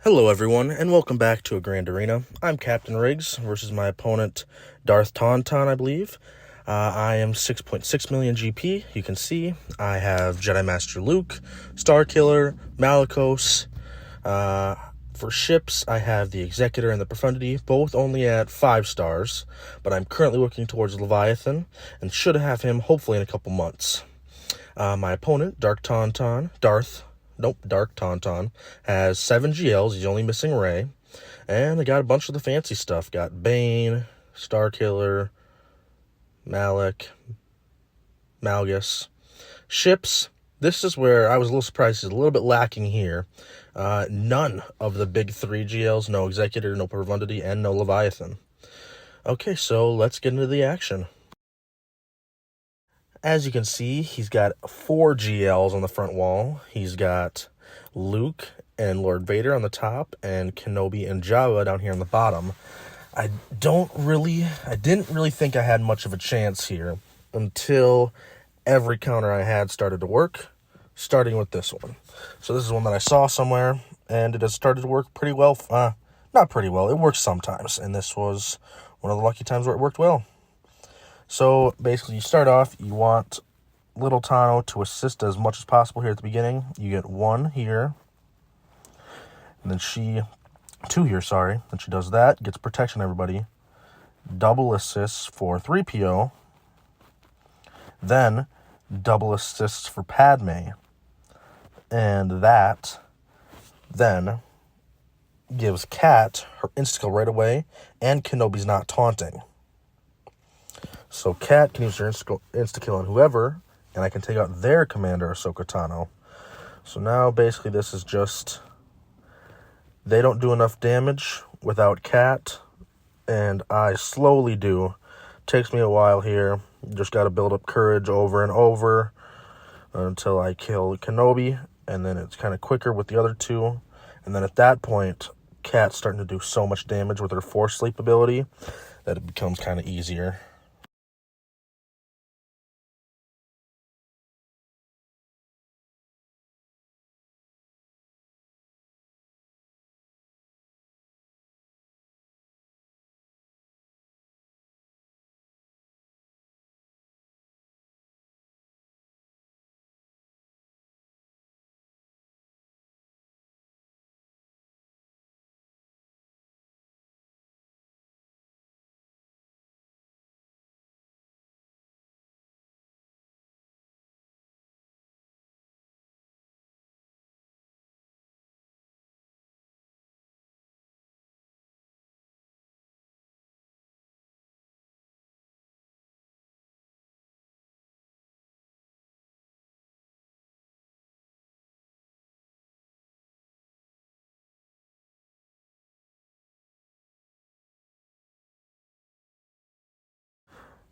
Hello everyone, and welcome back to a Grand Arena. I'm Captain Riggs versus my opponent, Darth Tauntaun, I believe. I am 6.6 million GP. You can see I have Jedi Master Luke, Starkiller, Malicos. For ships, I have the Executor and the Profundity, both only at 5 stars, but I'm currently working towards Leviathan, and should have him hopefully in a couple months. My opponent, Dark Tauntaun, has 7 GLs. He's only missing Rey. And I got a bunch of the fancy stuff. Got Bane, Starkiller, Malak, Malgus. Ships, this is where I was a little surprised. He's a little bit lacking here. None of the big 3 GLs, no Executor, no Profundity, and no Leviathan. Okay, so let's get into the action. As you can see, he's got 4 GLs on the front wall. He's got Luke and Lord Vader on the top, and Kenobi and Jabba down here on the bottom. I didn't really think I had much of a chance here until every counter I had started to work, starting with this one. So this is one that I saw somewhere, and it has started to work pretty well. Not pretty well. It works sometimes, and this was one of the lucky times where it worked well. So basically, you start off, you want Little Tano to assist as much as possible here at the beginning. You get 1 here, and then 2 here, sorry. Then she does that, gets protection everybody. Double assists for 3PO. Then double assists for Padme. And that then gives Kat her insta-kill right away, and Kenobi's not taunting. So Kat can use her insta-kill on whoever, and I can take out their commander, Ahsoka Tano. So now, basically, this is just... They don't do enough damage without Kat, and I slowly do. Takes me a while here. Just got to build up courage over and over until I kill Kenobi, and then it's kind of quicker with the other 2. And then at that point, Kat's starting to do so much damage with her Force Sleep ability that it becomes kind of easier.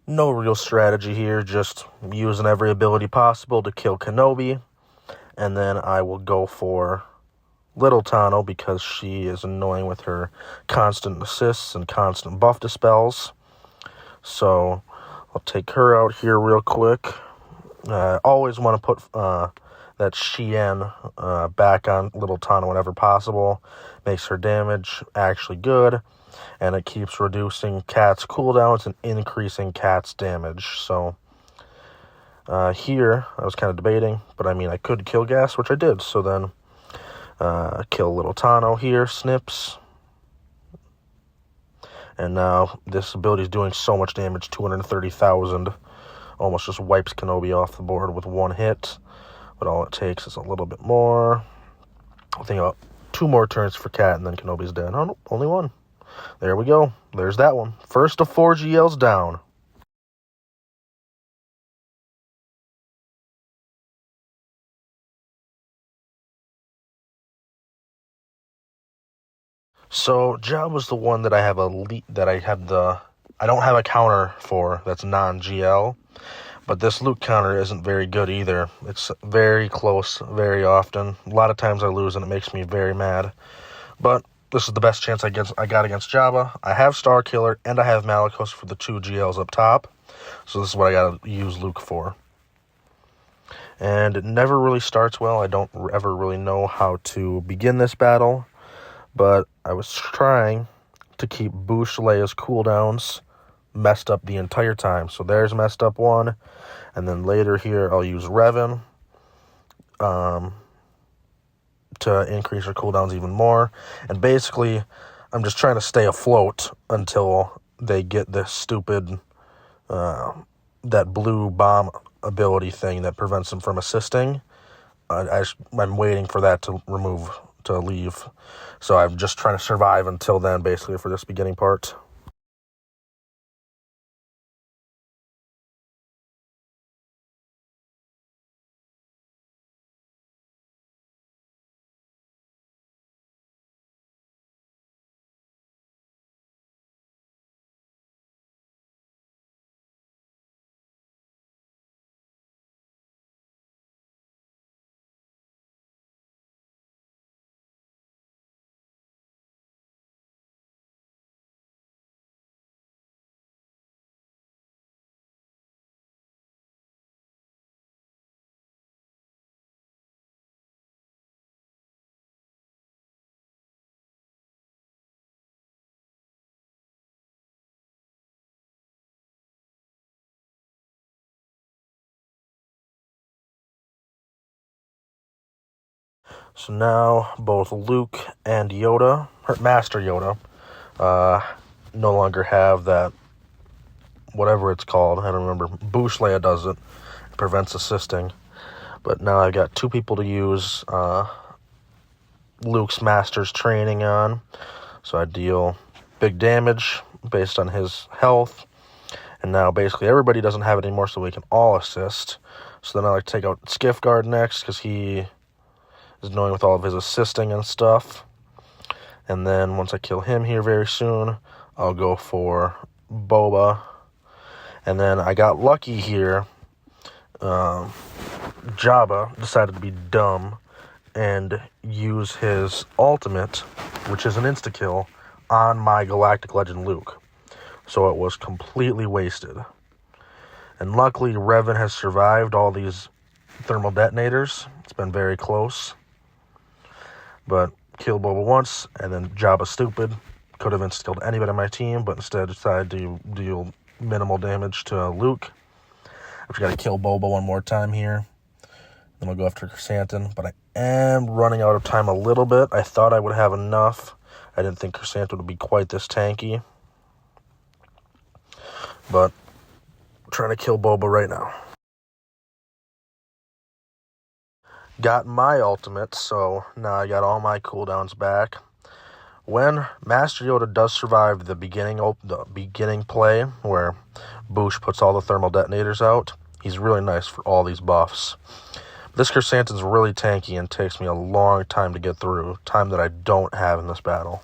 No real strategy here, just using every ability possible to kill Kenobi. And then I will go for Little Tano because she is annoying with her constant assists and constant buff dispels. So I'll take her out here real quick. I always want to put that Shien back on Little Tano whenever possible. Makes her damage actually good. And it keeps reducing Kat's cooldowns and increasing Kat's damage. So here, I was kind of debating, but I mean, I could kill Gas, which I did. So then, kill Little Tano here, snips. And now this ability is doing so much damage, 230,000. Almost just wipes Kenobi off the board with 1 hit. But all it takes is a little bit more. I think about 2 more turns for Kat, and then Kenobi's dead. Oh, no, only 1. There we go. There's that one. First of 4 GLs down. So Jab was the one that I have I don't have a counter for that's non-GL, but this Luke counter isn't very good either. It's very close very often. A lot of times I lose and it makes me very mad. But this is the best chance I got against Jabba. I have Starkiller and I have Malicos for the 2 GLs up top. So this is what I got to use Luke for. And it never really starts well. I don't ever really know how to begin this battle. But I was trying to keep Boosh Leia's cooldowns messed up the entire time. So there's messed up one. And then later here, I'll use Revan to increase her cooldowns even more. And basically, I'm just trying to stay afloat until they get this stupid, that blue bomb ability thing that prevents them from assisting. I'm waiting for that to leave. So I'm just trying to survive until then, basically, for this beginning part. So now both Luke and Yoda, or Master Yoda, no longer have that, whatever it's called. I don't remember. Boosh Leia does it. It prevents assisting. But now I've got two people to use Luke's Master's training on. So I deal big damage based on his health. And now basically everybody doesn't have it anymore, so we can all assist. So then I like to take out Skiffguard next, because he is annoying with all of his assisting and stuff. And then once I kill him here very soon, I'll go for Boba. And then I got lucky here. Jabba decided to be dumb and use his ultimate, which is an insta-kill, on my Galactic Legend Luke. So it was completely wasted. And luckily, Revan has survived all these thermal detonators. It's been very close. But killed Boba once, and then Jabba's stupid. Could have insta-killed anybody on my team, but instead decided to deal minimal damage to Luke. I've got to kill Boba one more time here. Then I'll go after Chrysanthemum, but I am running out of time a little bit. I thought I would have enough. I didn't think Chrysanthemum would be quite this tanky. But I'm trying to kill Boba right now. Got my ultimate, so now I got all my cooldowns back. When Master Yoda does survive the beginning play, where Boosh puts all the thermal detonators out, he's really nice for all these buffs. This Chrysanthemum's really tanky and takes me a long time to get through, time that I don't have in this battle.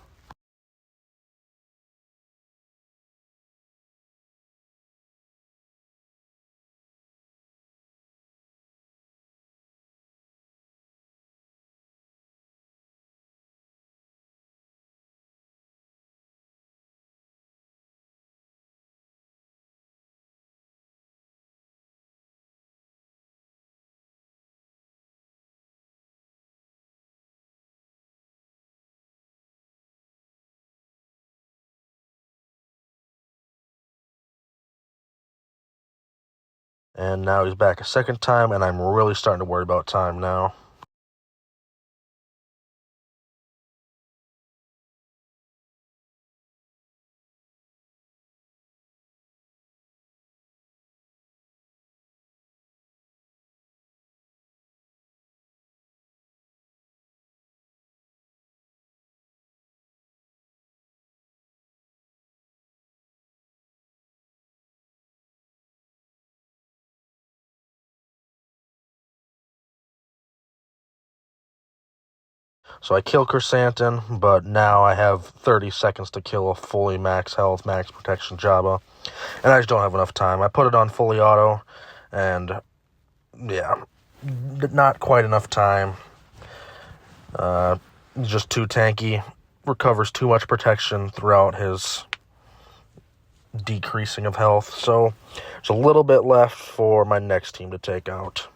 And now he's back a second time, and I'm really starting to worry about time now. So I kill Chrysanthemum, but now I have 30 seconds to kill a fully max health, max protection Jabba. And I just don't have enough time. I put it on fully auto, and yeah, not quite enough time. Just too tanky. Recovers too much protection throughout his decreasing of health. So there's a little bit left for my next team to take out.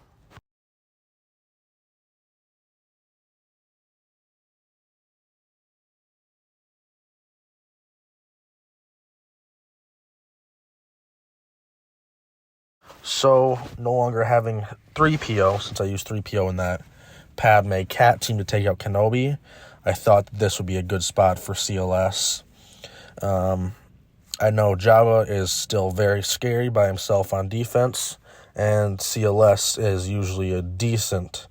So, no longer having 3PO, since I used 3PO in that Padme Cat team to take out Kenobi, I thought this would be a good spot for CLS. I know Jabba is still very scary by himself on defense, and CLS is usually a decent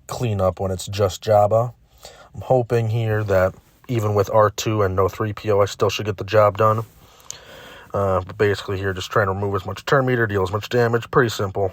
cleanup when it's just Jabba. I'm hoping here that even with R2 and no 3PO, I still should get the job done. But basically here, just trying to remove as much turn meter, deal as much damage. Pretty simple.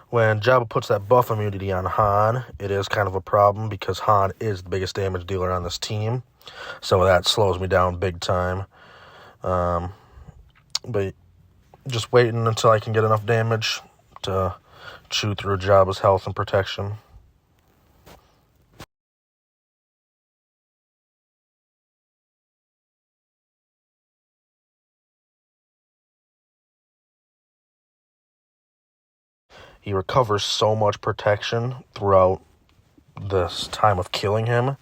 When Jabba puts that buff immunity on Han, it is kind of a problem because Han is the biggest damage dealer on this team. So that slows me down big time. But just waiting until I can get enough damage to chew through Jabba's health and protection. He recovers so much protection throughout this time of killing him.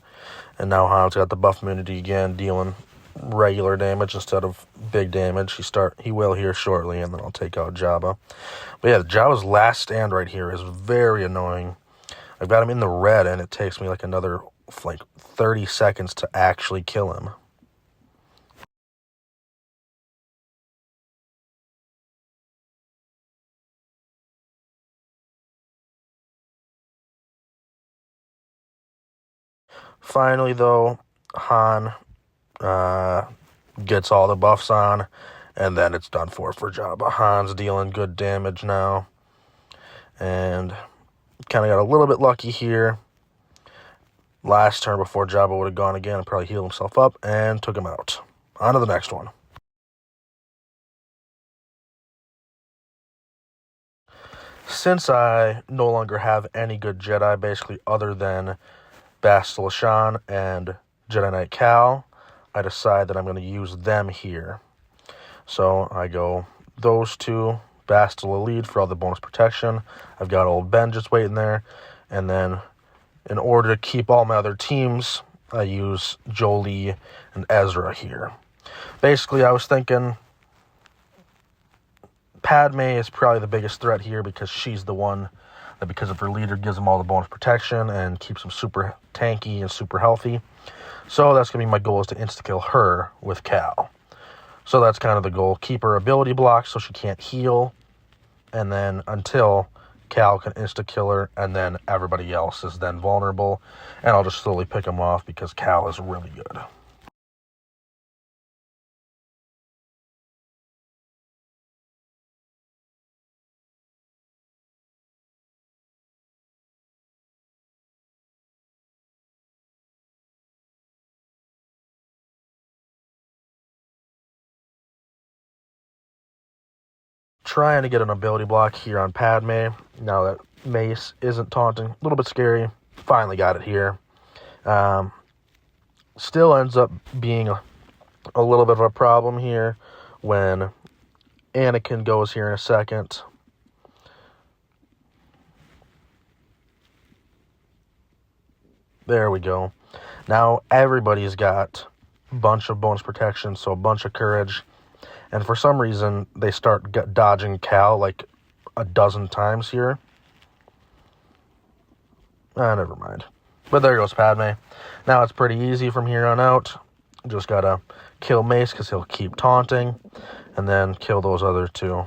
And now Han's got the buff immunity again, dealing regular damage instead of big damage. He will here shortly, and then I'll take out Jabba. But yeah, Jabba's last stand right here is very annoying. I've got him in the red, and it takes me another 30 seconds to actually kill him. Finally, though, Han gets all the buffs on, and then it's done for Jabba. Han's dealing good damage now, and kind of got a little bit lucky here. Last turn before Jabba would have gone again and probably healed himself up and took him out. On to the next one. Since I no longer have any good Jedi, basically other than Bastila Shan and Jedi Knight Cal, I decide that I'm going to use them here. So I go those two, Bastila lead for all the bonus protection. I've got old Ben just waiting there. And then in order to keep all my other teams, I use Jolie and Ezra here. Basically, I was thinking Padme is probably the biggest threat here because she's the one that, because of her leader, gives him all the bonus protection and keeps him super tanky and super healthy. So that's going to be my goal, is to insta-kill her with Cal. So that's kind of the goal. Keep her ability blocked so she can't heal. And then until Cal can insta-kill her, and then everybody else is then vulnerable. And I'll just slowly pick them off because Cal is really good. Trying to get an ability block here on Padme. Now that Mace isn't taunting. A little bit scary. Finally got it here. Still ends up being a little bit of a problem here when Anakin goes here in a second. There we go. Now everybody's got a bunch of bonus protection, so a bunch of courage. And for some reason, they start dodging Cal a dozen times here. Never mind. But there goes Padme. Now it's pretty easy from here on out. Just gotta kill Mace because he'll keep taunting. And then kill those other two.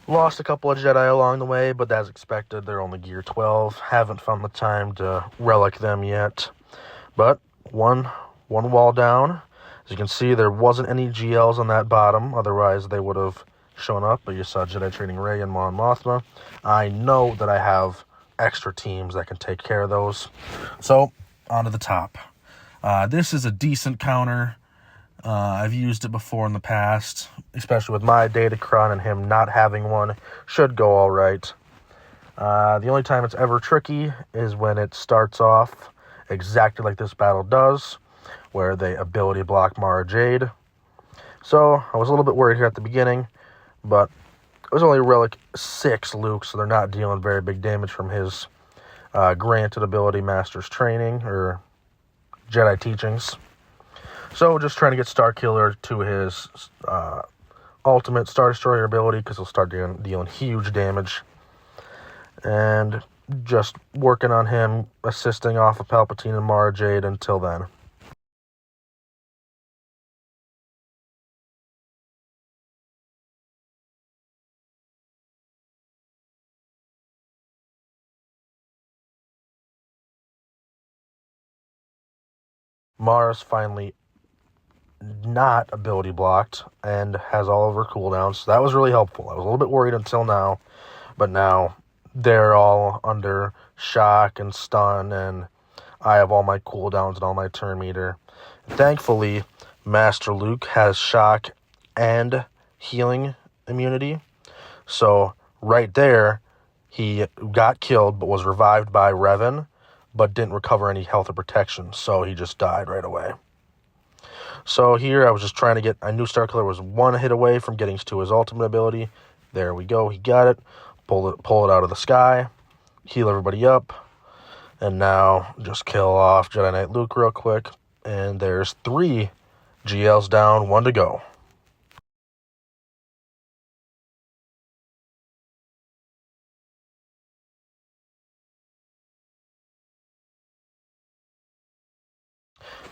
Lost a couple of Jedi along the way, but as expected, they're only gear 12. Haven't found the time to relic them yet. But one wall down. As you can see, there wasn't any GLs on that bottom. Otherwise, they would have shown up. But you saw Jedi Training Rey and Mon Mothma. I know that I have extra teams that can take care of those. So, on to the top. This is a decent counter. I've used it before in the past, especially with my Datacron and him not having one. Should go all right. The only time it's ever tricky is when it starts off exactly like this battle does, where they ability block Mara Jade. So I was a little bit worried here at the beginning, but it was only Relic 6 Luke, so they're not dealing very big damage from his granted ability Master's Training or Jedi Teachings. So just trying to get Starkiller to his ultimate Star Destroyer ability, because he'll start dealing huge damage. And just working on him, assisting off of Palpatine and Mara Jade until then. Mara's finally not ability blocked and has all of her cooldowns, so that was really helpful. I was a little bit worried until now, but now they're all under shock and stun, and I have all my cooldowns and all my turn meter. Thankfully, Master Luke has shock and healing immunity, so right there, he got killed but was revived by Revan, but didn't recover any health or protection, so he just died right away. So here I was just trying to get, I knew Starkiller was one hit away from getting to his ultimate ability. There we go, he got it. Pull it out of the sky, heal everybody up, and now just kill off Jedi Knight Luke real quick. And there's 3 GLs down, 1 to go.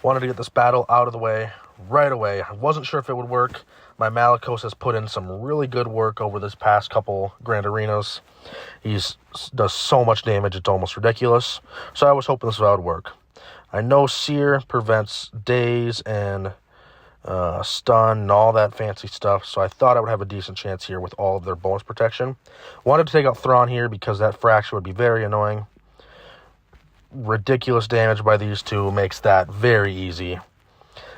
Wanted to get this battle out of the way right away. I wasn't sure if it would work. My Malicos has put in some really good work over this past couple Grand Arenas. He does so much damage, it's almost ridiculous. So I was hoping this would work. I know Seer prevents daze and stun and all that fancy stuff, so I thought I would have a decent chance here with all of their bonus protection. Wanted to take out Thrawn here because that fracture would be very annoying. Ridiculous damage by these two makes that very easy.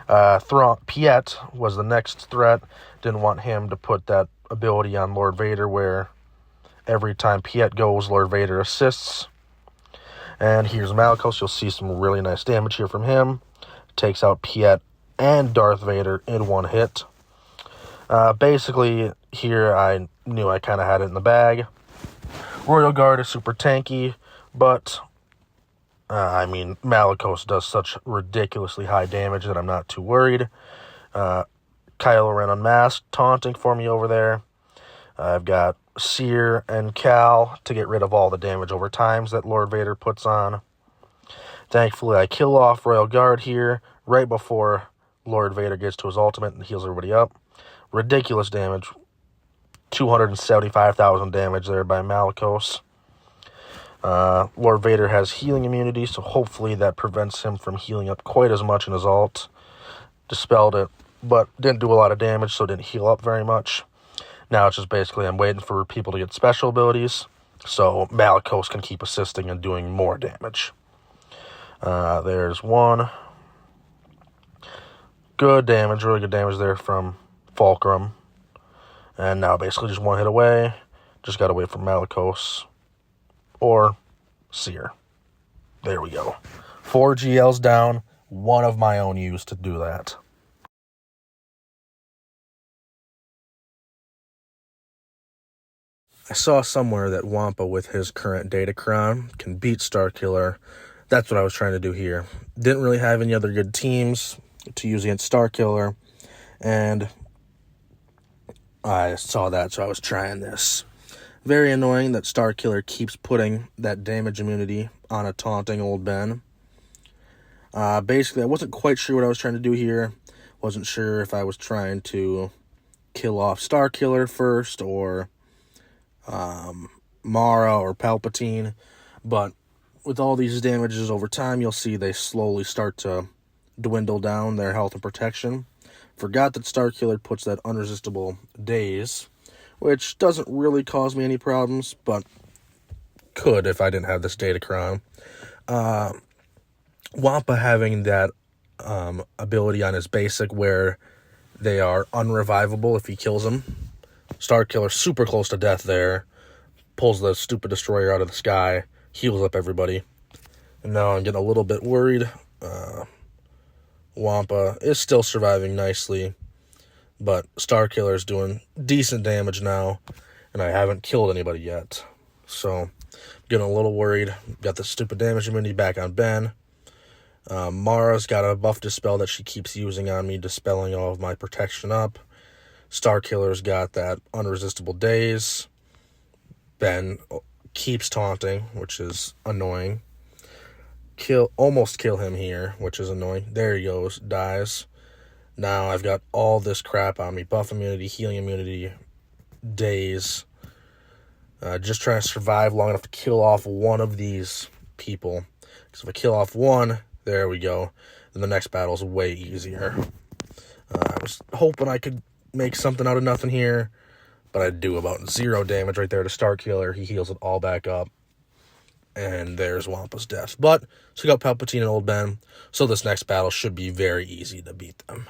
Piet was the next threat. Didn't want him to put that ability on Lord Vader where every time Piet goes, Lord Vader assists. And here's Malicos. You'll see some really nice damage here from him. Takes out Piet and Darth Vader in one hit. Basically, here I knew I kind of had it in the bag. Royal Guard is super tanky, but Malicos does such ridiculously high damage that I'm not too worried. Kylo Ren unmasked, taunting for me over there. I've got Seer and Cal to get rid of all the damage over times that Lord Vader puts on. Thankfully, I kill off Royal Guard here right before Lord Vader gets to his ultimate and heals everybody up. Ridiculous damage. 275,000 damage there by Malicos. Lord Vader has healing immunity, so hopefully that prevents him from healing up quite as much in his ult. Dispelled it, but didn't do a lot of damage, so didn't heal up very much. Now it's just basically I'm waiting for people to get special abilities, so Malicos can keep assisting and doing more damage. There's one. Good damage, really good damage there from Fulcrum. And now basically just one hit away. Just got to wait for Malicos or Seer. There we go. 4 GLs down, 1 of my own used to do that. I saw somewhere that Wampa with his current Datacron can beat Starkiller. That's what I was trying to do here. Didn't really have any other good teams to use against Starkiller, and I saw that, so I was trying this. Very annoying that Starkiller keeps putting that damage immunity on a taunting old Ben. Basically, I wasn't quite sure what I was trying to do here. Wasn't sure if I was trying to kill off Starkiller first or Mara or Palpatine, but with all these damages over time, you'll see they slowly start to dwindle down their health and protection. Forgot that Starkiller puts that unresistible daze, which doesn't really cause me any problems, but could if I didn't have this Datacron. Wampa having that ability on his basic where they are unrevivable if he kills them. Starkiller super close to death there. Pulls the stupid destroyer out of the sky. Heals up everybody. And now I'm getting a little bit worried. Wampa is still surviving nicely, but Starkiller is doing decent damage now, and I haven't killed anybody yet. So, I'm getting a little worried. Got the stupid damage immunity back on Ben. Mara's got a buff dispel that she keeps using on me, dispelling all of my protection up. Starkiller's got that unresistible daze. Ben keeps taunting, which is annoying. Almost kill him here, which is annoying. There he goes, dies. Now I've got all this crap on me. Buff immunity, healing immunity, daze. Just trying to survive long enough to kill off one of these people. Because if I kill off one, there we go. Then the next battle is way easier. I was hoping I could make something out of nothing here, but I do about 0 damage right there to Starkiller. He heals it all back up. And there's Wampa's death. But, so we got Palpatine and Old Ben. So this next battle should be very easy to beat them.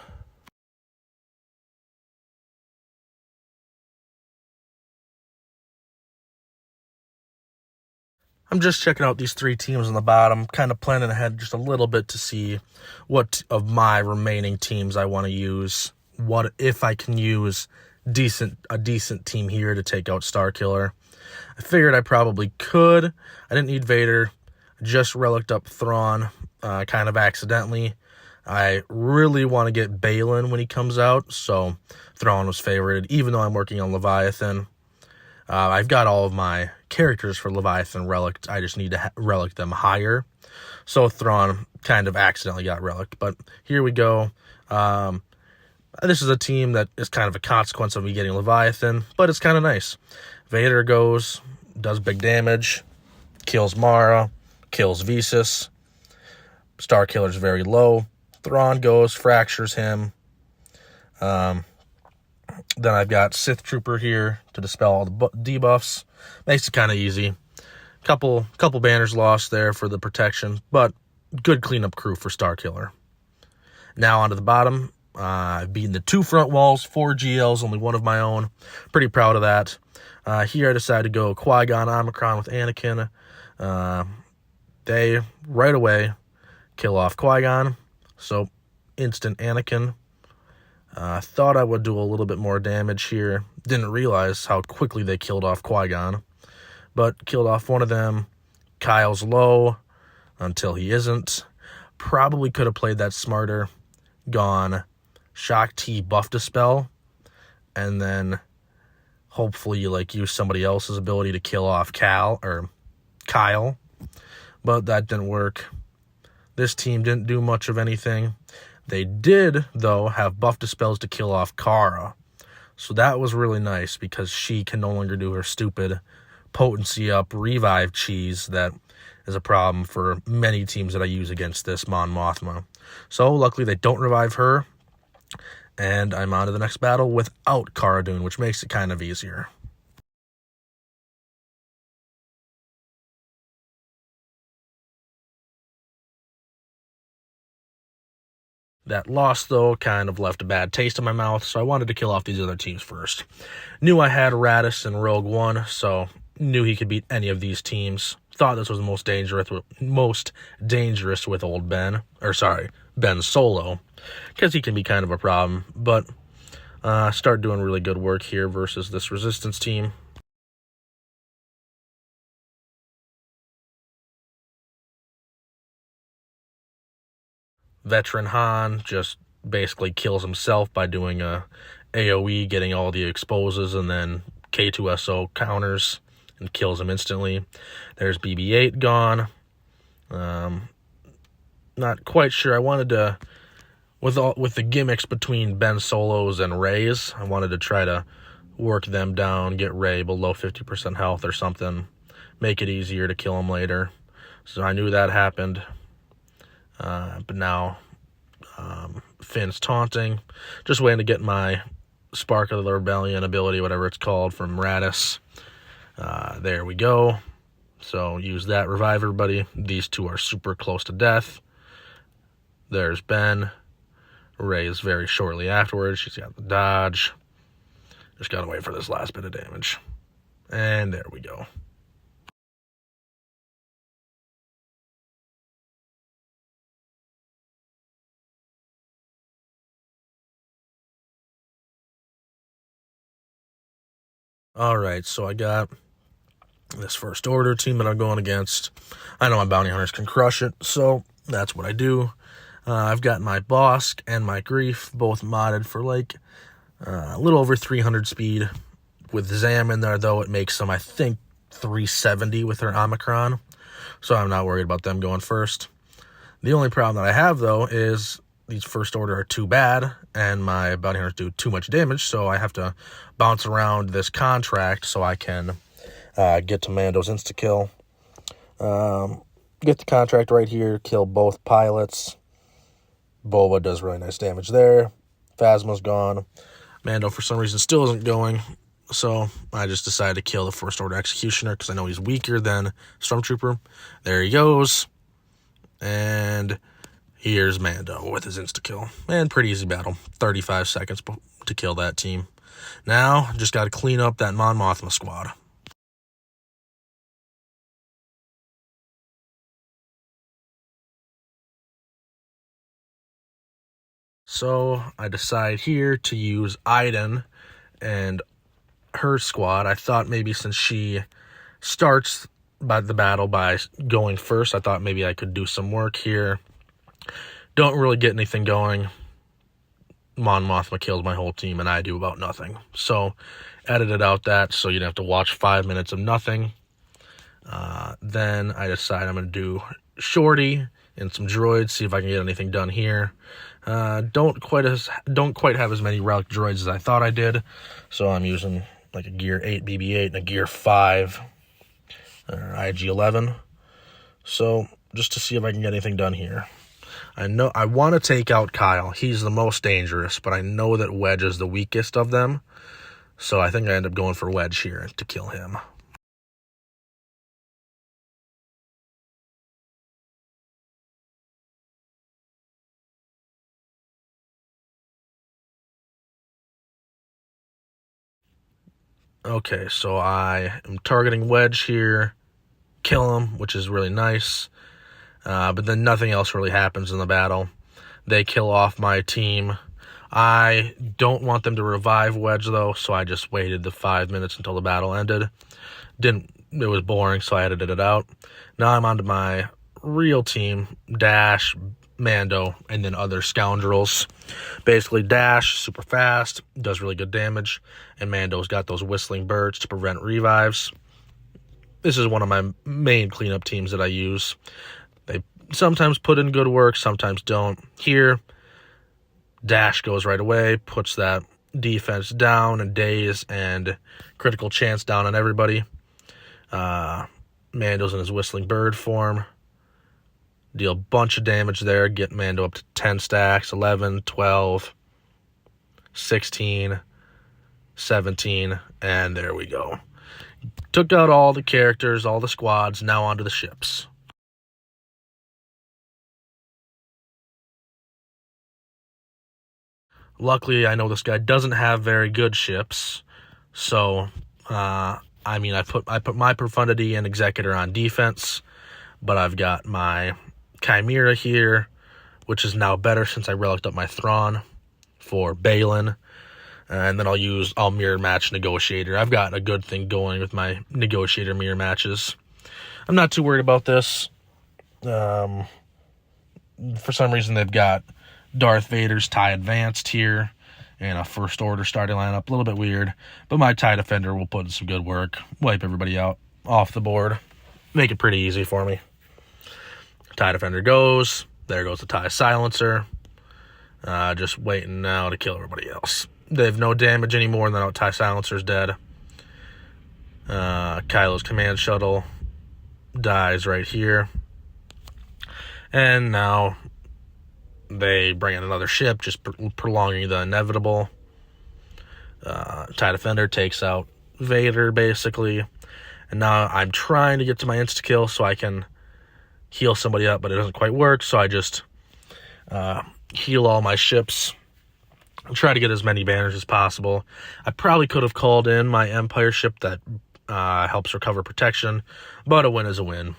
I'm just checking out these 3 teams on the bottom, kind of planning ahead just a little bit to see what of my remaining teams I want to use. What if I can use a decent team here to take out Starkiller. I figured I probably could. I didn't need Vader. I just relicked up Thrawn, kind of accidentally. I really want to get Balin when he comes out, so Thrawn was favorited, even though I'm working on Leviathan. I've got all of my characters for Leviathan relicked. I just need to relic them higher. So Thrawn kind of accidentally got relicked, but here we go. This is a team that is kind of a consequence of me getting Leviathan, but it's kind of nice. Vader goes, does big damage, kills Mara, kills Visas. Starkiller's very low. Thrawn goes, fractures him. Then I've got Sith Trooper here to dispel all the debuffs. Makes it kind of easy. Couple banners lost there for the protection, but good cleanup crew for Starkiller. Now onto the bottom. I've beaten the 2 front walls, 4 GLs, only 1 of my own. Pretty proud of that. Here I decided to go Qui-Gon Omicron with Anakin. They, right away, kill off Qui-Gon. So, instant Anakin. Thought I would do a little bit more damage here. Didn't realize how quickly they killed off Qui-Gon. But killed off one of them. Kyle's low until he isn't. Probably could have played that smarter. Gone Shock T buff dispel. And then hopefully use somebody else's ability to kill off Kyle. But that didn't work. This team didn't do much of anything. They did, though, have buff dispels to kill off Kara. So that was really nice because she can no longer do her stupid potency up revive cheese that is a problem for many teams that I use against this Mon Mothma. So luckily they don't revive her. And I'm on to the next battle without Cara Dune, which makes it kind of easier. That loss, though, kind of left a bad taste in my mouth, so I wanted to kill off these other teams first. Knew I had Radis and Rogue One, so knew he could beat any of these teams. Thought this was the most dangerous with old Ben. Ben Solo, because he can be kind of a problem. But start doing really good work here versus this Resistance team. Veteran Han just basically kills himself by doing a AoE, getting all the exposes, and then K2SO counters and kills him instantly. There's BB-8 gone. Not quite sure. I wanted to, with the gimmicks between Ben Solos and Rey's, I wanted to try to work them down, get Ray below 50% health or something, make it easier to kill him later. So I knew that happened. But now Finn's taunting. Just waiting to get my Spark of the Rebellion ability, whatever it's called, from Radis. There we go. So use that, revive everybody. These two are super close to death. There's Ben. Ray is very shortly afterwards. She's got the dodge. Just gotta wait for this last bit of damage. And there we go. Alright, so I got this First Order team that I'm going against. I know my bounty hunters can crush it, so that's what I do. I've got my Bosk and my Grief both modded for like a little over 300 speed. With Zam in there, though, it makes them, I think, 370 with their Omicron. So I'm not worried about them going first. The only problem that I have, though, is these First Order are too bad, and my bounty hunters do too much damage, so I have to bounce around this contract so I can get to Mando's insta-kill. Get the contract right here, kill both pilots. Boba does really nice damage there. Phasma's gone. Mando, for some reason, still isn't going, so I just decided to kill the First Order Executioner because I know he's weaker than Stormtrooper. There he goes. And here's Mando with his insta-kill. And pretty easy battle. 35 seconds to kill that team. Now, just got to clean up that Mon Mothma squad. So I decide here to use Iden and her squad. I thought maybe since she starts by the battle by going first, I thought maybe I could do some work here. Don't really get anything going. Mon Mothma kills my whole team and I do about nothing. So edited out that so you'd have to watch 5 minutes of nothing. Then I decide I'm going to do Shorty and some droids, see if I can get anything done here. Don't quite have as many relic droids as I thought I did, so I'm using like a Gear 8 BB-8 and a Gear 5 IG-11. So just to see if I can get anything done here. I know I want to take out Kyle. He's the most dangerous, but I know that Wedge is the weakest of them, so I think I end up going for Wedge here to kill him. Okay, so I am targeting Wedge here, kill him, which is really nice. But then nothing else really happens in the battle. They kill off my team. I don't want them to revive Wedge, though, so I just waited the 5 minutes until the battle ended. It was boring, so I edited it out. Now I'm on to my real team, Dash, Mando, and then other scoundrels. Basically, Dash, super fast, does really good damage, and Mando's got those whistling birds to prevent revives. This is one of my main cleanup teams that I use. They sometimes put in good work, sometimes don't. Here, Dash goes right away, puts that defense down and daze and critical chance down on everybody. Mando's in his whistling bird form. Deal a bunch of damage there, get Mando up to 10 stacks, 11, 12, 16, 17, and there we go. Took out all the characters, all the squads, now onto the ships. Luckily, I know this guy doesn't have very good ships, so, I put my Profundity and Executor on defense, but I've got my Chimera here, which is now better since I relicked up my Thrawn for Balin. And then I'll mirror match Negotiator. I've got a good thing going with my Negotiator mirror matches. I'm not too worried about this. For some reason, they've got Darth Vader's TIE Advanced here and a First Order starting lineup. A little bit weird, but my TIE Defender will put in some good work. Wipe everybody out off the board. Make it pretty easy for me. TIE Defender goes. There goes the TIE Silencer. Just waiting now to kill everybody else. They have no damage anymore, and then Tie Silencer's dead. Kylo's command shuttle dies right here. And now they bring in another ship, just prolonging the inevitable. TIE Defender takes out Vader, basically. And now I'm trying to get to my insta-kill so I can heal somebody up, but it doesn't quite work, so I just heal all my ships and try to get as many banners as possible. I probably could have called in my Empire ship that helps recover protection, but a win is a win.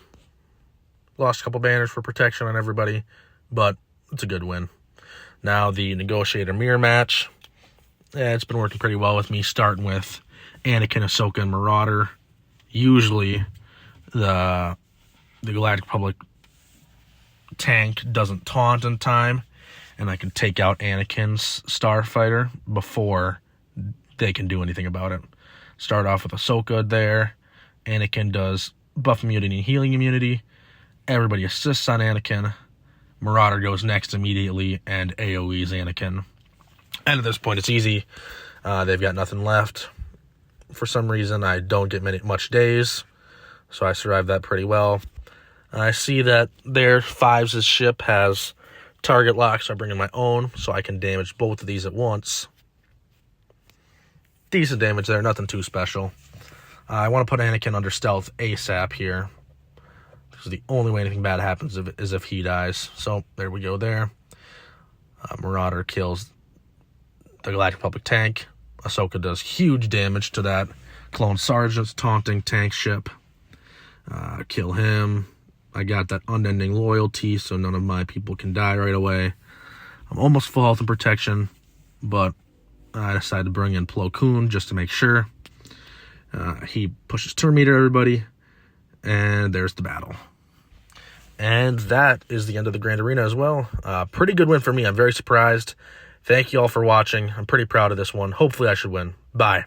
Lost a couple banners for protection on everybody, but it's a good win. Now the Negotiator Mirror match. It's been working pretty well with me, starting with Anakin, Ahsoka, and Marauder. Usually the Galactic Republic tank doesn't taunt in time, and I can take out Anakin's Starfighter before they can do anything about it. Start off with Ahsoka there. Anakin does buff immunity and healing immunity. Everybody assists on Anakin. Marauder goes next immediately and AoEs Anakin. And at this point, it's easy. They've got nothing left. For some reason, I don't get much days, so I survived that pretty well. I see that their Fives' ship has target lock, so I bring in my own, so I can damage both of these at once. Decent damage there, nothing too special. I want to put Anakin under stealth ASAP here, because the only way anything bad happens is if he dies. So there we go there. Marauder kills the Galactic Republic tank. Ahsoka does huge damage to that Clone Sergeant's taunting tank ship. Kill him. I got that unending loyalty, so none of my people can die right away. I'm almost full health and protection, but I decided to bring in Plo Koon just to make sure. He pushes turn meter, everybody, and there's the battle. And that is the end of the Grand Arena as well. Pretty good win for me. I'm very surprised. Thank you all for watching. I'm pretty proud of this one. Hopefully I should win. Bye.